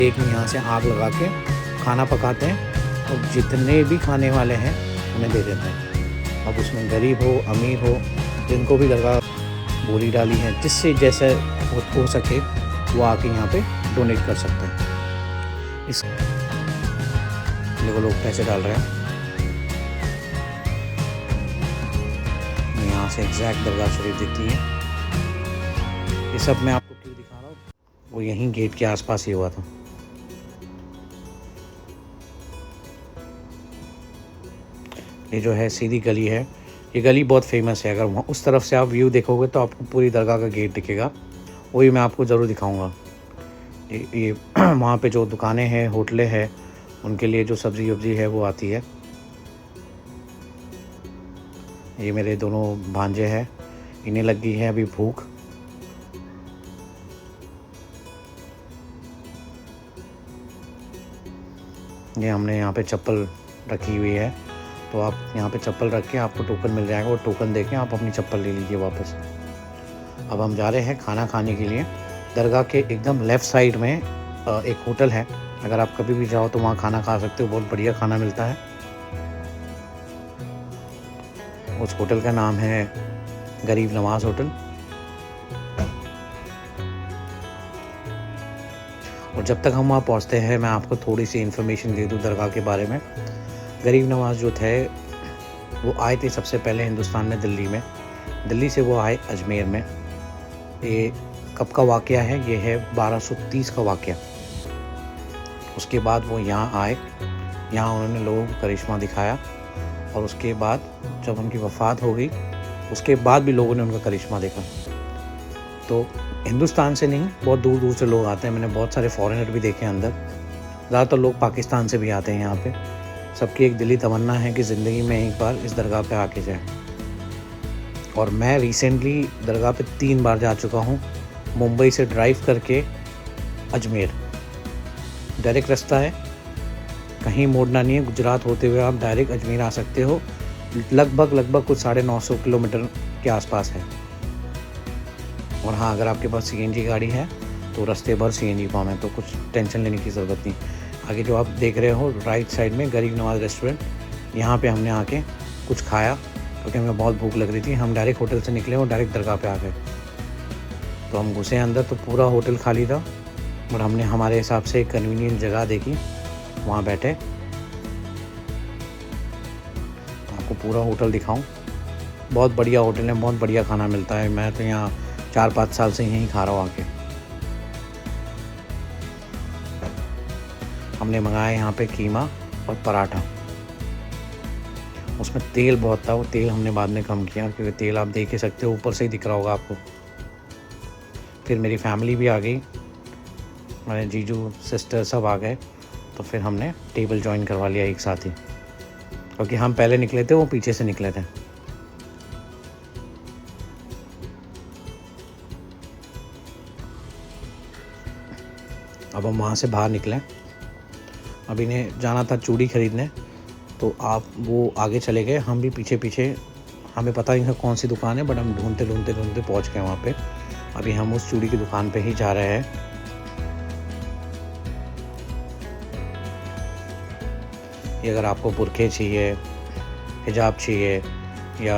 एक में यहाँ से आग लगा के खाना पकाते हैं और जितने भी खाने वाले हैं उन्हें दे देते हैं। अब उसमें गरीब हो अमीर हो, जिनको भी दरगाह बोली डाली है, जिससे जैसे हो सके वो आके यहाँ पे डोनेट कर सकते हैं। इस देखो लोग पैसे डाल रहे हैं। यहाँ से एग्जैक्ट दरगाह शरीफ दिखती है। ये सब मैं आपको क्यों दिखा रहा हूँ, वो यहीं गेट के आसपास ही हुआ था। ये जो है सीधी गली है, ये गली बहुत फेमस है। अगर वहाँ उस तरफ से आप व्यू देखोगे तो आपको पूरी दरगाह का गेट दिखेगा, वही मैं आपको ज़रूर दिखाऊंगा। ये वहाँ पे जो दुकानें हैं, होटलें हैं, उनके लिए जो सब्ज़ी वब्ज़ी है वो आती है। ये मेरे दोनों भांजे हैं, इन्हें लगी है अभी भूख। ये हमने यहाँ पे चप्पल रखी हुई है, तो आप यहाँ पे चप्पल रख के आपको टोकन मिल जाएगा, और टोकन देके आप अपनी चप्पल ले लीजिए वापस। अब हम जा रहे हैं खाना खाने के लिए। दरगाह के एकदम लेफ़्ट साइड में एक होटल है, अगर आप कभी भी जाओ तो वहाँ खाना खा सकते हो, बहुत बढ़िया खाना मिलता है। उस होटल का नाम है गरीब नवाज़ होटल। और जब तक हम वहाँ पहुँचते हैं मैं आपको थोड़ी सी इन्फॉर्मेशन दे दूँ दरगाह के बारे में। गरीब नवाज़ जो थे वो आए थे सबसे पहले हिंदुस्तान में दिल्ली में, दिल्ली से वो आए अजमेर में। ये कब का वाक़या है, ये है 1230 का वाक़या। उसके बाद वो यहाँ आए, यहाँ उन्होंने लोगों को करिश्मा दिखाया, और उसके बाद जब उनकी वफ़ात हो गई उसके बाद भी लोगों ने उनका करिश्मा देखा। तो हिंदुस्तान से नहीं, बहुत दूर दूर से लोग आते हैं। मैंने बहुत सारे फॉरेनर भी देखे हैं अंदर, ज़्यादातर लोग पाकिस्तान से भी आते हैं यहाँ पे। सबकी एक दिली तमन्ना है कि ज़िंदगी में एक बार इस दरगाह पे आके जाए। और मैं रिसेंटली दरगाह पे 3 बार जा चुका हूँ। मुंबई से ड्राइव करके अजमेर डायरेक्ट रास्ता है, कहीं मोड़ना नहीं है। गुजरात होते हुए आप डायरेक्ट अजमेर आ सकते हो। लगभग कुछ 950 किलोमीटर के आसपास है। और हाँ, अगर आपके पास सीएनजी गाड़ी है तो रास्ते भर सीएनजी पंप है, तो कुछ टेंशन लेने की ज़रूरत नहीं। आगे जो आप देख रहे हो राइट साइड में गरीब नवाज़ रेस्टोरेंट, यहाँ पे हमने आके कुछ खाया क्योंकि हमें बहुत भूख लग रही थी। हम डायरेक्ट होटल से निकले और डायरेक्ट दरगाह पे आ गए। तो हम घुसे अंदर तो पूरा होटल खाली था, और हमने हमारे हिसाब से एक कन्वीनियंट जगह देखी, वहाँ बैठे। तो आपको पूरा होटल दिखाऊं, बहुत बढ़िया होटल है, बहुत बढ़िया खाना मिलता है। मैं तो यहाँ 4-5 साल से यहीं खा रहा हूँ आके। हमने मंगाया यहाँ पे कीमा और पराठा। उसमें तेल बहुत था, वो तेल हमने बाद में कम किया क्योंकि तेल आप देख ही सकते हो, ऊपर से ही दिख रहा होगा आपको। फिर मेरी फैमिली भी आ गई, मेरे जीजू सिस्टर सब आ गए, तो फिर हमने टेबल ज्वाइन करवा लिया एक साथ ही, क्योंकि हम पहले निकले थे, वो पीछे से निकले थे। अब हम वहाँ से बाहर निकले। अब इन्हें जाना था चूड़ी ख़रीदने, तो आप वो आगे चले गए, हम भी पीछे पीछे। हमें पता नहीं था कौन सी दुकान है, बट हम ढूंढते पहुँच गए वहाँ पे। अभी हम उस चूड़ी की दुकान पे ही जा रहे हैं। ये अगर आपको बुरखे चाहिए, हिजाब चाहिए, या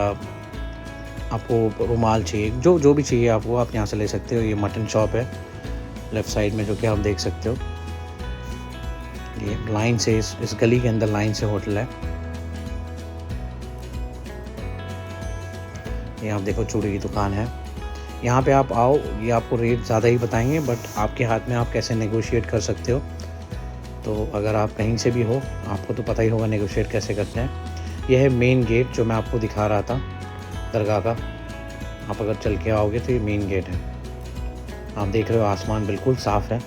आपको रुमाल चाहिए, जो भी चाहिए आपको, आप यहाँ से ले सकते हो। ये मटन शॉप है लेफ़्ट साइड में, जो कि आप देख सकते हो। ये लाइन से इस गली के अंदर लाइन से होटल है। ये आप देखो चूड़ी की दुकान है। यहाँ पे आप आओ, ये आपको रेट ज़्यादा ही बताएंगे, बट आपके हाथ में आप कैसे नेगोशिएट कर सकते हो। तो अगर आप कहीं से भी हो, आपको तो पता ही होगा नेगोशिएट कैसे करते हैं। यह है मेन गेट जो मैं आपको दिखा रहा था दरगाह का। आप अगर चल के आओगे तो ये मेन गेट है। आप देख रहे हो आसमान बिल्कुल साफ़ है।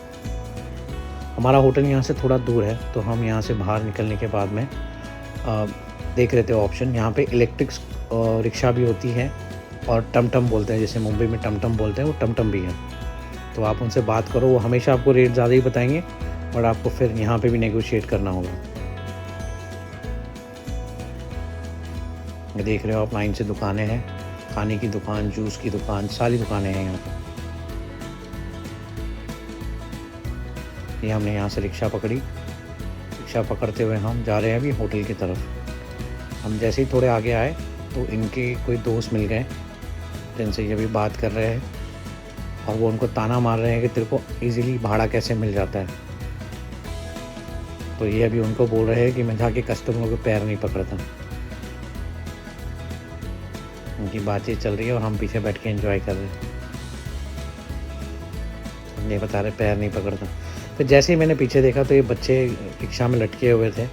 हमारा होटल यहाँ से थोड़ा दूर है, तो हम यहाँ से बाहर निकलने के बाद में देख रहे थे ऑप्शन। यहाँ पे इलेक्ट्रिक रिक्शा भी होती है, और टमटम बोलते हैं, जैसे मुंबई में टमटम बोलते हैं, वो टमटम भी है। तो आप उनसे बात करो, वो हमेशा आपको रेट ज़्यादा ही बताएंगे, और आपको फिर यहाँ पे भी नेगोशिएट करना होगा। ये देख रहे हो आप, लाइन से दुकानें हैं, खाने की दुकान, जूस की दुकान, सारी दुकानें हैं यहाँ पर। ये हमने यहाँ से रिक्शा पकड़ी। रिक्शा पकड़ते हुए हम जा रहे हैं अभी होटल की तरफ। हम जैसे ही थोड़े आगे आए तो इनके कोई दोस्त मिल गए जिनसे ये भी बात कर रहे हैं और वो उनको ताना मार रहे हैं कि तेरे को ईज़िली भाड़ा कैसे मिल जाता है। तो ये अभी उनको बोल रहे हैं कि मैं जाके कस्टमरों के पैर नहीं पकड़ता। उनकी बातचीत चल रही है और हम पीछे बैठ के एंजॉय कर रहे हैं। ये बता रहे पैर नहीं पकड़ता। फिर जैसे ही मैंने पीछे देखा तो ये बच्चे रिक्शा में लटके हुए थे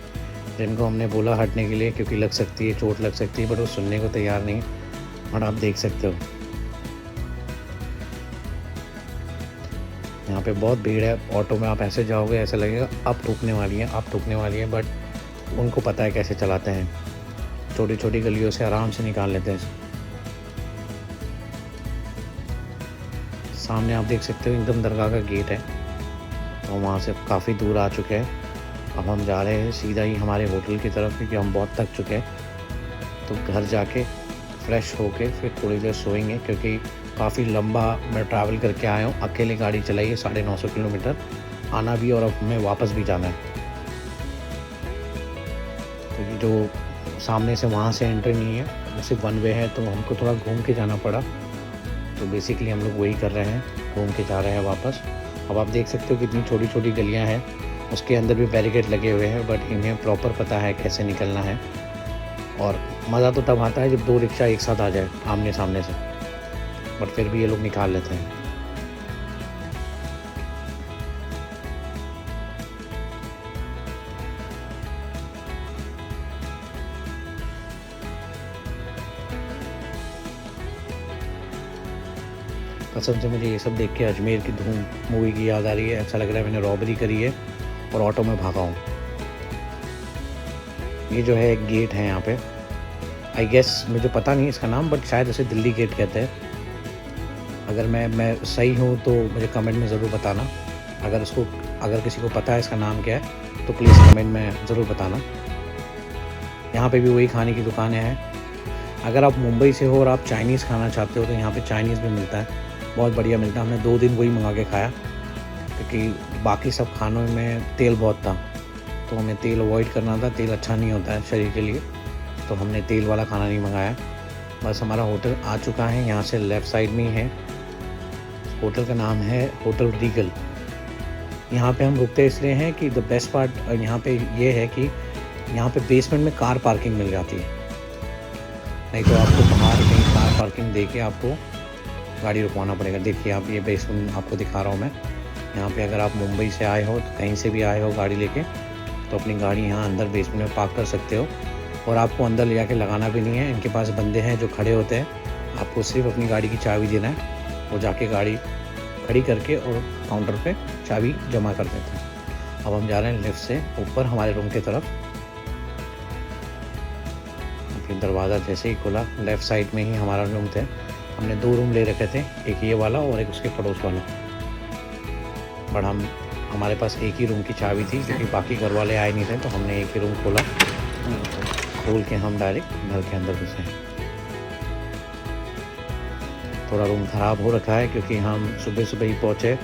जिनको हमने बोला हटने के लिए क्योंकि लग सकती है, चोट लग सकती है, बट वो सुनने को तैयार नहीं है। और आप देख सकते हो यहाँ पे बहुत भीड़ है। ऑटो में आप ऐसे जाओगे ऐसा लगेगा अब ठुकने वाली है, बट उनको पता है कैसे चलाते हैं। छोटी छोटी गलियों से आराम से निकाल लेते हैं। सामने आप देख सकते हो एकदम दरगाह का गेट है। तो वहाँ से काफ़ी दूर आ चुके हैं। अब हम जा रहे हैं सीधा ही हमारे होटल की तरफ क्योंकि हम बहुत थक चुके हैं। तो घर जाके फ्रेश होके फिर थोड़ी देर सोएंगे क्योंकि काफ़ी लंबा मैं ट्रैवल करके आया हूँ। अकेले गाड़ी चलाई है 950 किलोमीटर, आना भी और अब हमें वापस भी जाना है। तो ये जो सामने से वहाँ से एंट्री नहीं है, वो सिर्फ वन वे है, तो हमको थोड़ा घूम के जाना पड़ा। तो बेसिकली हम लोग वही कर रहे हैं, घूम के जा रहे हैं वापस। अब आप देख सकते हो कितनी छोटी छोटी गलियां हैं, उसके अंदर भी बैरिकेड लगे हुए हैं, बट इन्हें प्रॉपर पता है कैसे निकलना है। और मज़ा तो तब आता है जब दो रिक्शा एक साथ आ जाए आमने सामने से, बट फिर भी ये लोग निकाल लेते हैं। कसम से मुझे ये सब देख के अजमेर की धूम मूवी की याद आ रही है। ऐसा लग रहा है मैंने रॉबरी करी है और ऑटो में भागा हूँ। ये जो है एक गेट है यहाँ पे, आई गेस मुझे पता नहीं इसका नाम, बट शायद इसे दिल्ली गेट कहते हैं। अगर मैं सही हूँ तो मुझे कमेंट में ज़रूर बताना। अगर किसी को पता है इसका नाम क्या है तो प्लीज़ कमेंट में ज़रूर बताना। यहाँ पे भी वही खाने की दुकानें हैं। अगर आप मुंबई से हो और आप चाइनीज़ खाना चाहते हो तो यहाँ पे चाइनीज़ भी मिलता है, बहुत बढ़िया मिलता है। हमने 2 दिन वही मंगा के खाया क्योंकि बाकी सब खानों में तेल बहुत था, तो हमें तेल अवॉइड करना था। तेल अच्छा नहीं होता है शरीर के लिए, तो हमने तेल वाला खाना नहीं मंगाया। बस हमारा होटल आ चुका है, यहाँ से लेफ़्ट साइड में ही है। होटल का नाम है होटल रीगल। यहाँ पे हम रुकते इसलिए हैं कि द बेस्ट पार्ट यहाँ पे ये है कि यहाँ पे बेसमेंट में कार पार्किंग मिल जाती है। नहीं तो आपको बाहर कहीं कार पार्किंग दे के आपको गाड़ी रुकवाना पड़ेगा। देखिए आप, ये बेसमेंट आपको दिखा रहा हूँ मैं। यहाँ पे अगर आप मुंबई से आए हो तो कहीं से भी आए हो गाड़ी लेके, तो अपनी गाड़ी यहाँ अंदर बेसमेंट में पार्क कर सकते हो और आपको अंदर ले जाके लगाना भी नहीं है। इनके पास बंदे हैं जो खड़े होते हैं, आपको सिर्फ अपनी गाड़ी की चाबी देना है, वो जाके गाड़ी खड़ी करके और काउंटर पे चाबी जमा कर देते हैं। अब हम जा रहे हैं लिफ्ट से ऊपर हमारे रूम की तरफ। फिर दरवाज़ा जैसे ही खुला, लेफ़्ट साइड में ही हमारा रूम थे। हमने 2 रूम ले रखे थे, एक ये वाला और एक उसके पड़ोस वाला, बट हमारे पास एक ही रूम की चाबी थी क्योंकि बाकी घर वाले आए नहीं थे, तो हमने एक ही रूम खोल के हम डायरेक्ट घर के अंदर घुसे। थोड़ा रूम ख़राब हो रखा है क्योंकि हम सुबह सुबह ही पहुँचे।